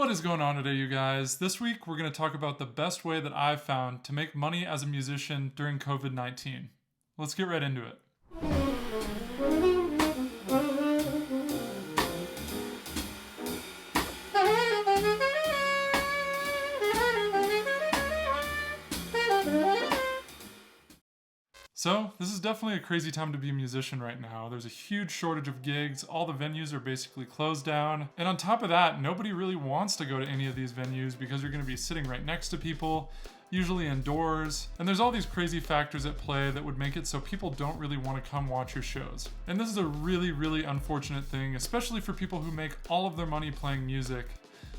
What is going on today, you guys? This week we're going to talk about the best way that I've found to make money as a musician during COVID-19. Let's get right into it. So, this is definitely a crazy time to be a musician right now. There's a huge shortage of gigs, all the venues are basically closed down, and on top of that, nobody really wants to go to any of these venues because you're going to be sitting right next to people, usually indoors, and there's all these crazy factors at play that would make it so people don't really want to come watch your shows. And this is a really, really unfortunate thing, especially for people who make all of their money playing music.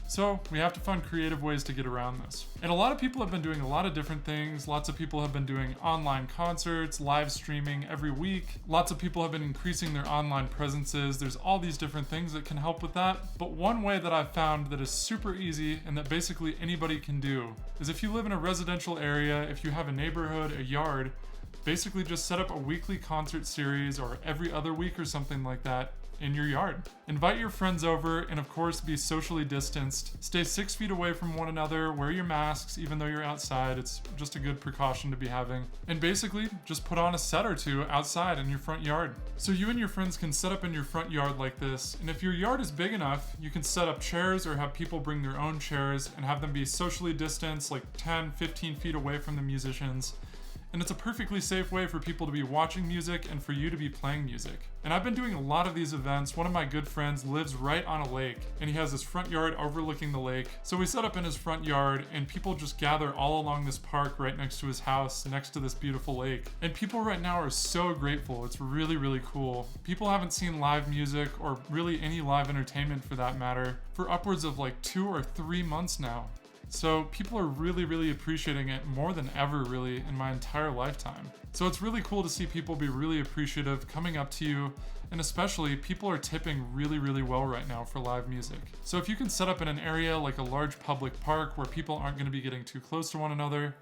So we have to find creative ways to get around this. And a lot of people have been doing a lot of different things. Lots of people have been doing online concerts, live streaming every week. Lots of people have been increasing their online presences. There's all these different things that can help with that. But one way that I've found that is super easy and that basically anybody can do is if you live in a residential area, if you have a neighborhood, a yard, basically just set up a weekly concert series or every other week or something like that in your yard. Invite your friends over and of course be socially distanced. Stay 6 feet away from one another, wear your masks even though you're outside. It's just a good precaution to be having. And basically just put on a set or two outside in your front yard. So you and your friends can set up in your front yard like this. And if your yard is big enough, you can set up chairs or have people bring their own chairs and have them be socially distanced like 10, 15 feet away from the musicians. And it's a perfectly safe way for people to be watching music and for you to be playing music. And I've been doing a lot of these events. One of my good friends lives right on a lake and he has his front yard overlooking the lake. So we set up in his front yard and people just gather all along this park right next to his house, next to this beautiful lake. And people right now are so grateful. It's really, really cool. People haven't seen live music or really any live entertainment for that matter for upwards of like 2 or 3 months now. So people are really, really appreciating it more than ever really in my entire lifetime. So it's really cool to see people be really appreciative, coming up to you, and especially people are tipping really, really well right now for live music. So if you can set up in an area like a large public park where people aren't going to be getting too close to one another,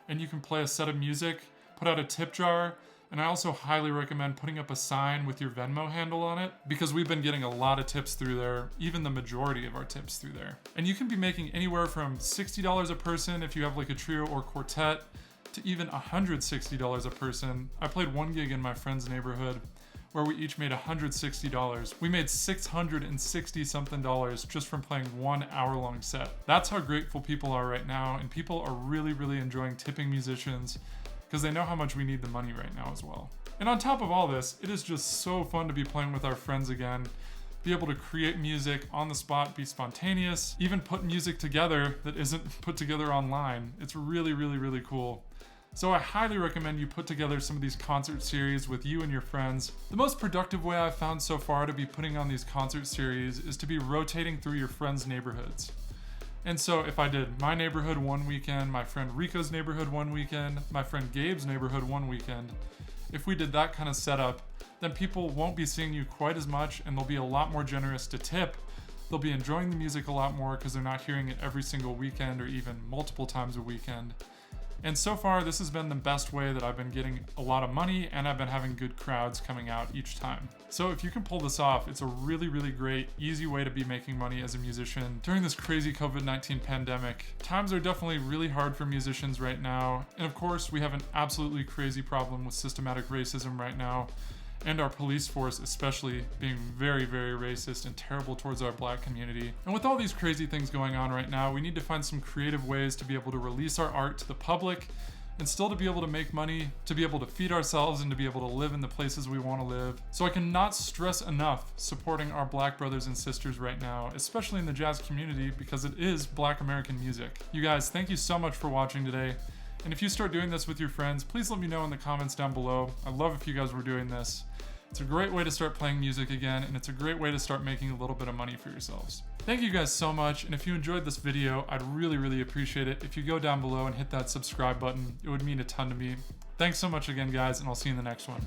and you can play a set of music, put out a tip jar, and I also highly recommend putting up a sign with your Venmo handle on it because we've been getting a lot of tips through there, even the majority of our tips through there. And you can be making anywhere from $60 a person if you have like a trio or quartet to even $160 a person. I played one gig in my friend's neighborhood where we each made $160. We made $660 something just from playing 1 hour-long set. That's how grateful people are right now, and people are really, really enjoying tipping musicians because they know how much we need the money right now as well. And on top of all this, it is just so fun to be playing with our friends again, be able to create music on the spot, be spontaneous, even put music together that isn't put together online. It's really, really, really cool. So I highly recommend you put together some of these concert series with you and your friends. The most productive way I've found so far to be putting on these concert series is to be rotating through your friends' neighborhoods. And so if I did my neighborhood one weekend, my friend Rico's neighborhood one weekend, my friend Gabe's neighborhood one weekend, if we did that kind of setup, then people won't be seeing you quite as much and they'll be a lot more generous to tip. They'll be enjoying the music a lot more because they're not hearing it every single weekend or even multiple times a weekend. And so far, this has been the best way that I've been getting a lot of money and I've been having good crowds coming out each time. So if you can pull this off, it's a really, really great, easy way to be making money as a musician during this crazy COVID-19 pandemic. Times are definitely really hard for musicians right now. And of course, we have an absolutely crazy problem with systematic racism right now. And our police force especially being very, very racist and terrible towards our Black community. And with all these crazy things going on right now, we need to find some creative ways to be able to release our art to the public and still to be able to make money, to be able to feed ourselves and to be able to live in the places we want to live. So I cannot stress enough supporting our Black brothers and sisters right now, especially in the jazz community because it is Black American music. You guys, thank you so much for watching today. And if you start doing this with your friends, please let me know in the comments down below. I'd love if you guys were doing this. It's a great way to start playing music again, and it's a great way to start making a little bit of money for yourselves. Thank you guys so much, and if you enjoyed this video, I'd really, really appreciate it if you go down below and hit that subscribe button. It would mean a ton to me. Thanks so much again, guys, and I'll see you in the next one.